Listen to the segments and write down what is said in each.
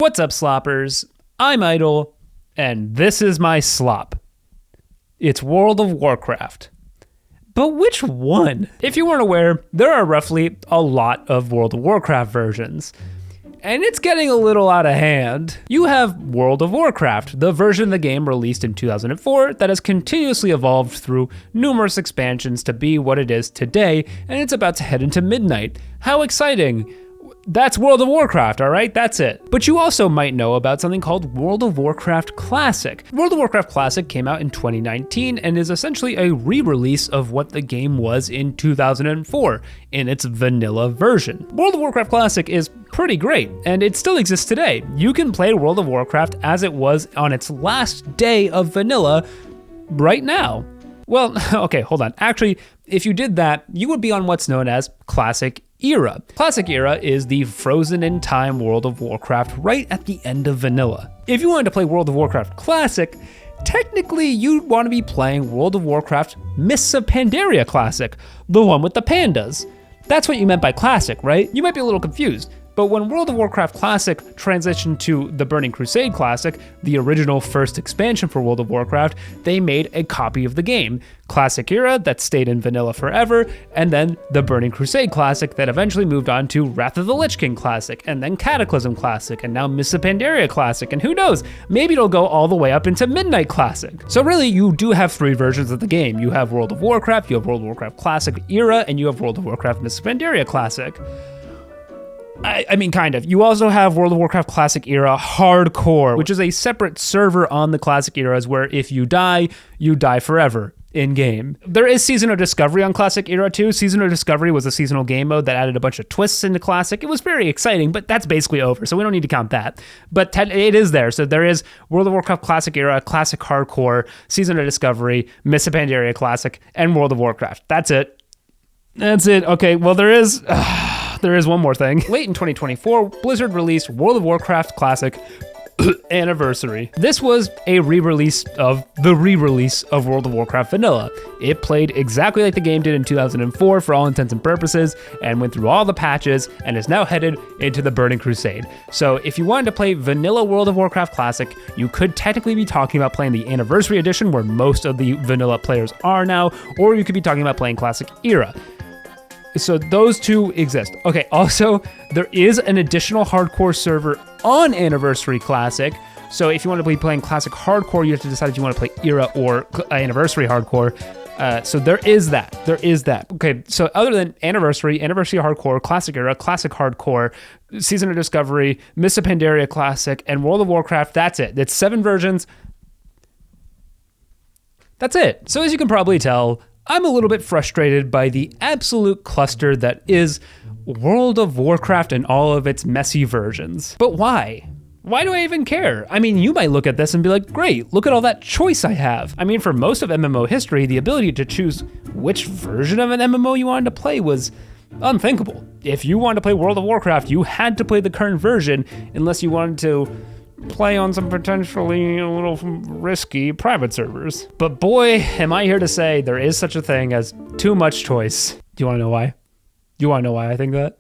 What's up, sloppers? I'm Idle, and this is my slop. It's World of Warcraft. But which one? If you weren't aware, there are roughly a lot of World of Warcraft versions. And it's getting a little out of hand. You have World of Warcraft, the version of the game released in 2004 that has continuously evolved through numerous expansions to be what it is today, and it's about to head into midnight. How exciting! That's World of Warcraft, all right? That's it. But you also might know about something called World of Warcraft Classic. World of Warcraft Classic came out in 2019 and is essentially a re-release of what the game was in 2004 in its vanilla version. World of Warcraft Classic is pretty great, and it still exists today. You can play World of Warcraft as it was on its last day of vanilla right now. Well, okay, hold on. Actually, if you did that, you would be on what's known as Classic Era. Classic Era is the frozen in time World of Warcraft right at the end of vanilla. If you wanted to play World of Warcraft Classic, technically you'd want to be playing World of Warcraft Mists of Pandaria Classic, the one with the pandas. That's what you meant by Classic, right? You might be a little confused. But when World of Warcraft Classic transitioned to the Burning Crusade Classic, the original first expansion for World of Warcraft, they made a copy of the game. Classic Era, that stayed in vanilla forever, and then the Burning Crusade Classic that eventually moved on to Wrath of the Lich King Classic, and then Cataclysm Classic, and now Mists of Pandaria Classic, and who knows, maybe it'll go all the way up into Midnight Classic. So really, you do have three versions of the game. You have World of Warcraft, you have World of Warcraft Classic Era, and you have World of Warcraft Mists of Pandaria Classic. I mean, kind of. You also have World of Warcraft Classic Era Hardcore, which is a separate server on the Classic Eras where if you die forever in-game. There is Season of Discovery on Classic Era too. Season of Discovery was a seasonal game mode that added a bunch of twists into Classic. It was very exciting, but that's basically over, so we don't need to count that. But it is there. So there is World of Warcraft Classic Era, Classic Hardcore, Season of Discovery, Mists of Pandaria Classic, and World of Warcraft. That's it. That's it. Okay, well there is one more thing. Late in 2024, Blizzard released World of Warcraft Classic Anniversary. This was a re-release of the re-release of World of Warcraft Vanilla. It played exactly like the game did in 2004 for all intents and purposes, and went through all the patches, and is now headed into the Burning Crusade. So if you wanted to play Vanilla World of Warcraft Classic, you could technically be talking about playing the Anniversary Edition, where most of the vanilla players are now, or you could be talking about playing Classic Era. So those two exist. Okay, also, there is an additional hardcore server on Anniversary Classic. So if you want to be playing Classic Hardcore, you have to decide if you want to play Era or Anniversary Hardcore. So there is that. Okay, so other than Anniversary Hardcore, Classic Era, Classic Hardcore, Season of Discovery, Mists of Pandaria Classic, and World of Warcraft, that's it. It's 7 versions. That's it. So as you can probably tell, I'm a little bit frustrated by the absolute cluster that is World of Warcraft and all of its messy versions. But why? Why do I even care? I mean, you might look at this and be like, great, look at all that choice I have. I mean, for most of MMO history, the ability to choose which version of an MMO you wanted to play was unthinkable. If you wanted to play World of Warcraft, you had to play the current version unless you wanted to play on some potentially a little risky private servers. But boy, am I here to say there is such a thing as too much choice. Do you want to know why? You want to know why I think that?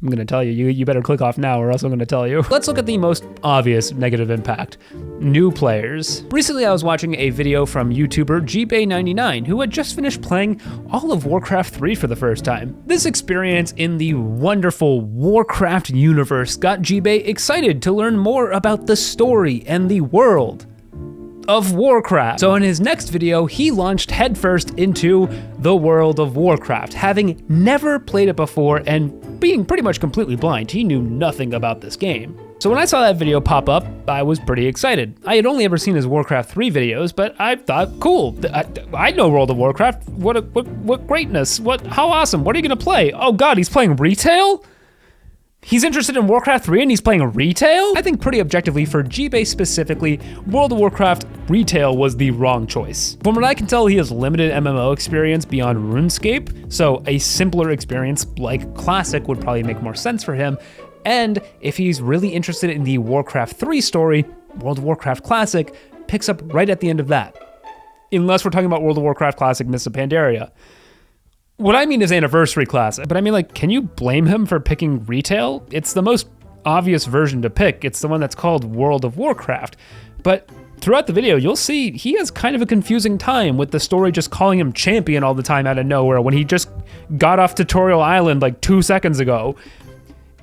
I'm going to tell you. You better click off now or else I'm going to tell you. Let's look at the most obvious negative impact. New players. Recently I was watching a video from YouTuber GBay99 who had just finished playing all of Warcraft 3 for the first time. This experience in the wonderful Warcraft universe got GBay excited to learn more about the story and the world of Warcraft. So in his next video, he launched headfirst into the World of Warcraft, having never played it before and being pretty much completely blind. He knew nothing about this game. So when I saw that video pop up, I was pretty excited. I had only ever seen his Warcraft 3 videos, but I thought, cool, I know World of Warcraft. What greatness, how awesome, what are you gonna play? Oh God, he's playing retail? He's interested in Warcraft 3 and he's playing retail? I think pretty objectively for GBay specifically, World of Warcraft retail was the wrong choice. From what I can tell, he has limited MMO experience beyond RuneScape, so a simpler experience like Classic would probably make more sense for him. And if he's really interested in the Warcraft 3 story, World of Warcraft Classic picks up right at the end of that. Unless we're talking about World of Warcraft Classic Mists of Pandaria. What I mean is Anniversary Classic, but I mean, like, can you blame him for picking retail? It's the most obvious version to pick. It's the one that's called World of Warcraft. But throughout the video, you'll see he has kind of a confusing time with the story just calling him champion all the time out of nowhere when he just got off Tutorial Island like 2 seconds ago.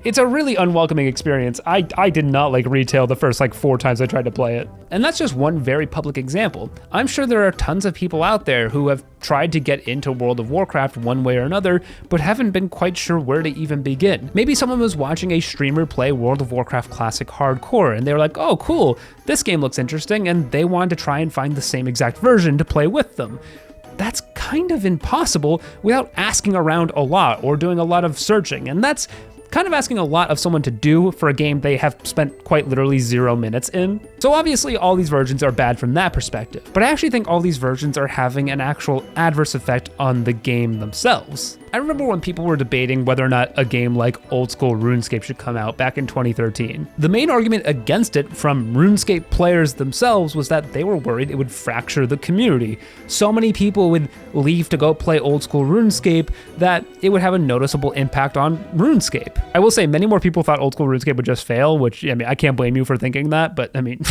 It's a really unwelcoming experience. I did not like retail the first like 4 times I tried to play it. And that's just one very public example. I'm sure there are tons of people out there who have tried to get into World of Warcraft one way or another, but haven't been quite sure where to even begin. Maybe someone was watching a streamer play World of Warcraft Classic Hardcore, and they were like, oh cool, this game looks interesting, and they wanted to try and find the same exact version to play with them. That's kind of impossible without asking around a lot or doing a lot of searching, and that's kind of asking a lot of someone to do for a game they have spent quite literally 0 minutes in. So obviously all these versions are bad from that perspective, but I actually think all these versions are having an actual adverse effect on the game themselves. I remember when people were debating whether or not a game like old school RuneScape should come out back in 2013. The main argument against it from RuneScape players themselves was that they were worried it would fracture the community. So many people would leave to go play old school RuneScape that it would have a noticeable impact on RuneScape. I will say many more people thought old school RuneScape would just fail, which, I mean, I can't blame you for thinking that, but I mean,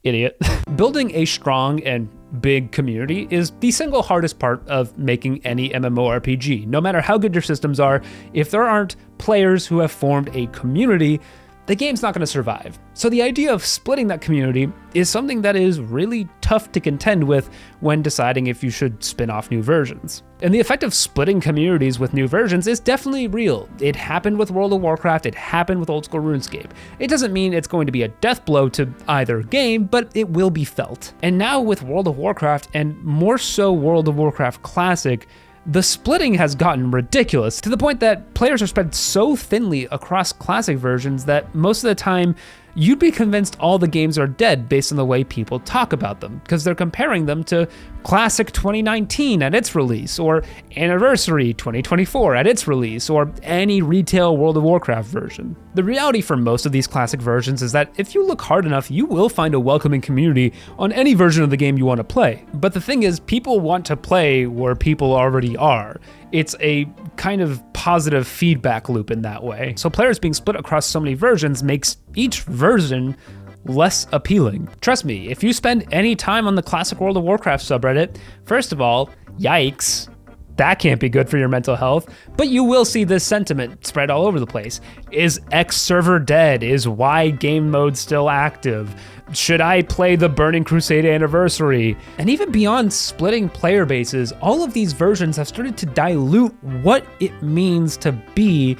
idiot. Building a strong and big community is the single hardest part of making any MMORPG. No matter how good your systems are, if there aren't players who have formed a community, the game's not going to survive. So the idea of splitting that community is something that is really tough to contend with when deciding if you should spin off new versions. And the effect of splitting communities with new versions is definitely real. It happened with World of Warcraft, it happened with old school RuneScape. It doesn't mean it's going to be a death blow to either game, but it will be felt. And now with World of Warcraft, and more so World of Warcraft Classic, the splitting has gotten ridiculous to the point that players are spread so thinly across classic versions that most of the time you'd be convinced all the games are dead based on the way people talk about them, because they're comparing them to Classic 2019 at its release, or Anniversary 2024 at its release, or any retail World of Warcraft version. The reality for most of these classic versions is that if you look hard enough, you will find a welcoming community on any version of the game you want to play. But the thing is, people want to play where people already are. It's a kind of positive feedback loop in that way. So players being split across so many versions makes each version less appealing. Trust me, if you spend any time on the classic World of Warcraft subreddit, first of all, yikes, that can't be good for your mental health, but you will see this sentiment spread all over the place. Is X server dead? Is Y game mode still active? Should I play the Burning Crusade Anniversary? And even beyond splitting player bases, all of these versions have started to dilute what it means to be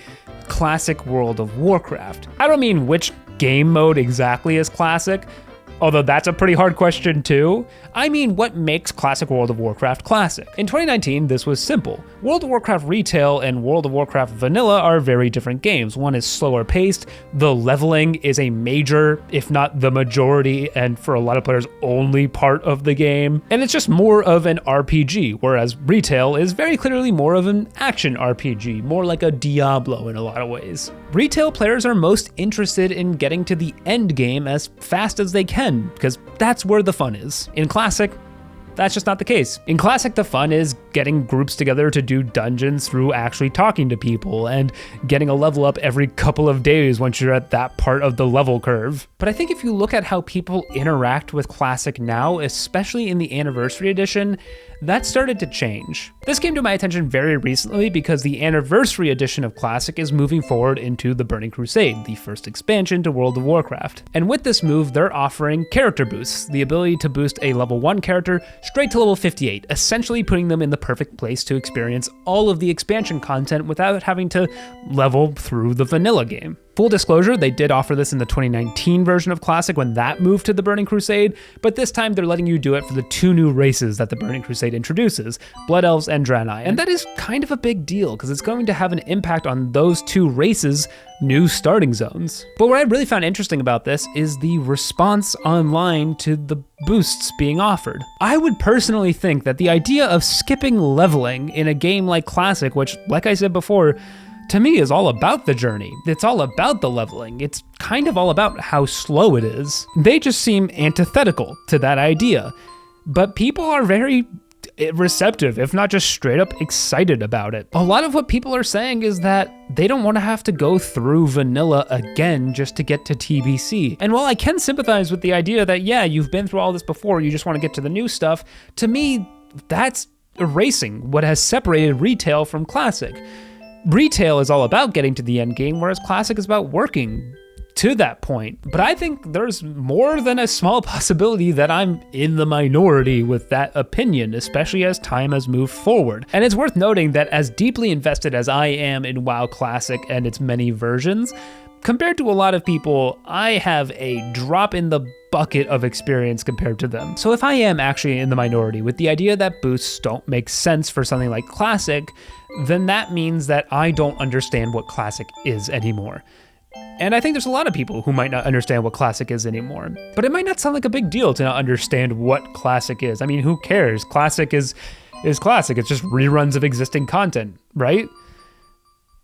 classic World of Warcraft. I don't mean which game mode exactly is classic, although that's a pretty hard question too. I mean, what makes classic World of Warcraft classic? In 2019, this was simple. World of Warcraft Retail and World of Warcraft Vanilla are very different games. One is slower paced, the leveling is a major, if not the majority, and for a lot of players, only part of the game. And it's just more of an RPG, whereas Retail is very clearly more of an action RPG, more like a Diablo in a lot of ways. Retail players are most interested in getting to the end game as fast as they can, because that's where the fun is. In Classic, that's just not the case. In Classic, the fun is getting groups together to do dungeons through actually talking to people and getting a level up every couple of days once you're at that part of the level curve. But I think if you look at how people interact with Classic now, especially in the Anniversary Edition, that started to change. This came to my attention very recently because the Anniversary Edition of Classic is moving forward into the Burning Crusade, the first expansion to World of Warcraft. And with this move, they're offering character boosts, the ability to boost a level 1 character straight to level 58, essentially putting them in the perfect place to experience all of the expansion content without having to level through the vanilla game. Full disclosure, they did offer this in the 2019 version of Classic when that moved to the Burning Crusade, but this time they're letting you do it for the 2 new races that the Burning Crusade introduces, Blood Elves and Draenei. And that is kind of a big deal, because it's going to have an impact on those 2 races' new starting zones. But what I really found interesting about this is the response online to the boosts being offered. I would personally think that the idea of skipping leveling in a game like Classic, which, like I said before, to me is all about the journey. It's all about the leveling. It's kind of all about how slow it is. They just seem antithetical to that idea. But people are very receptive, if not just straight up excited about it. A lot of what people are saying is that they don't want to have to go through vanilla again just to get to TBC. And while I can sympathize with the idea that, yeah, you've been through all this before, you just want to get to the new stuff, to me, that's erasing what has separated retail from classic. Retail is all about getting to the end game, whereas classic is about working to that point. But I think there's more than a small possibility that I'm in the minority with that opinion, especially as time has moved forward. And it's worth noting that as deeply invested as I am in WoW Classic and its many versions, compared to a lot of people, I have a drop in the bucket of experience compared to them. So if I am actually in the minority with the idea that boosts don't make sense for something like Classic, then that means that I don't understand what Classic is anymore. And I think there's a lot of people who might not understand what Classic is anymore. But it might not sound like a big deal to not understand what Classic is. I mean, who cares? Classic is Classic. It's just reruns of existing content, right?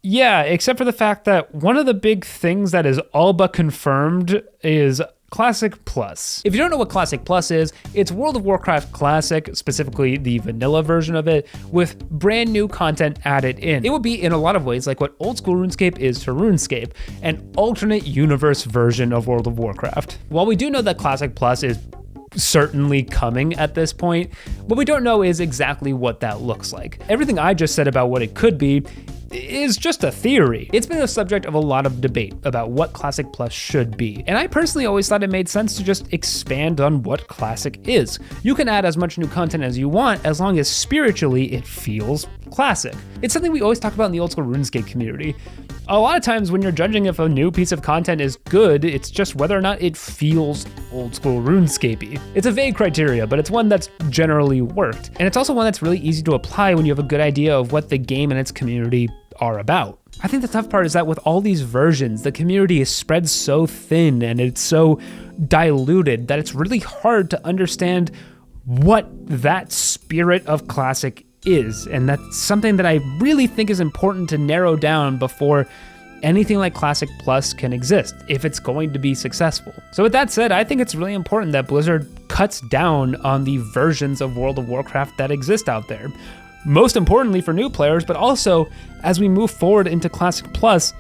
Yeah, except for the fact that one of the big things that is all but confirmed is Classic Plus. If you don't know what Classic Plus is, it's World of Warcraft Classic, specifically the vanilla version of it, with brand new content added in. It would be in a lot of ways like what old school RuneScape is to RuneScape, an alternate universe version of World of Warcraft. While we do know that Classic Plus is certainly coming at this point, what we don't know is exactly what that looks like. Everything I just said about what it could be is just a theory. It's been a subject of a lot of debate about what Classic Plus should be, and I personally always thought it made sense to just expand on what Classic is. You can add as much new content as you want as long as spiritually it feels classic. It's something we always talk about in the old school RuneScape community. A lot of times when you're judging if a new piece of content is good, it's just whether or not it feels old school RuneScapey. It's a vague criteria, but it's one that's generally worked. And it's also one that's really easy to apply when you have a good idea of what the game and its community are about. I think the tough part is that with all these versions, the community is spread so thin and it's so diluted that it's really hard to understand what that spirit of Classic is. And that's something that I really think is important to narrow down before anything like Classic Plus can exist, if it's going to be successful. So with that said, I think it's really important that Blizzard cuts down on the versions of World of Warcraft that exist out there. Most importantly for new players, but also as we move forward into Classic Plus,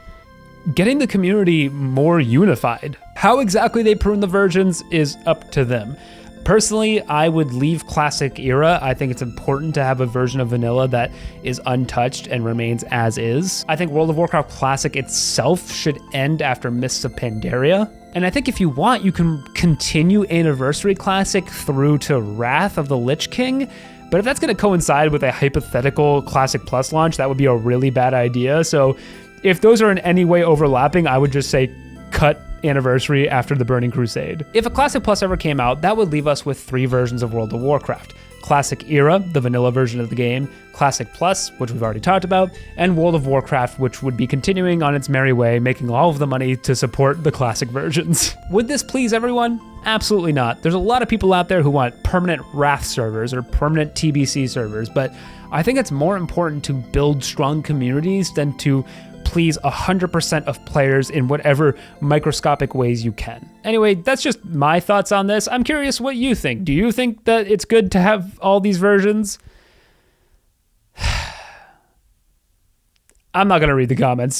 getting the community more unified. How exactly they prune the versions is up to them. Personally, I would leave Classic era. I think it's important to have a version of vanilla that is untouched and remains as is. I think World of Warcraft Classic itself should end after Mists of Pandaria. And I think if you want, you can continue Anniversary Classic through to Wrath of the Lich King. But if that's going to coincide with a hypothetical Classic Plus launch, that would be a really bad idea. So if those are in any way overlapping, I would just say cut Anniversary after the Burning Crusade. If a Classic Plus ever came out, that would leave us with 3 versions of World of Warcraft. Classic Era, the vanilla version of the game, Classic Plus, which we've already talked about, and World of Warcraft, which would be continuing on its merry way, making all of the money to support the classic versions. Would this please everyone? Absolutely not. There's a lot of people out there who want permanent Wrath servers or permanent TBC servers, but I think it's more important to build strong communities than to please 100% of players in whatever microscopic ways you can. Anyway, that's just my thoughts on this. I'm curious what you think. Do you think that it's good to have all these versions? I'm not going to read the comments.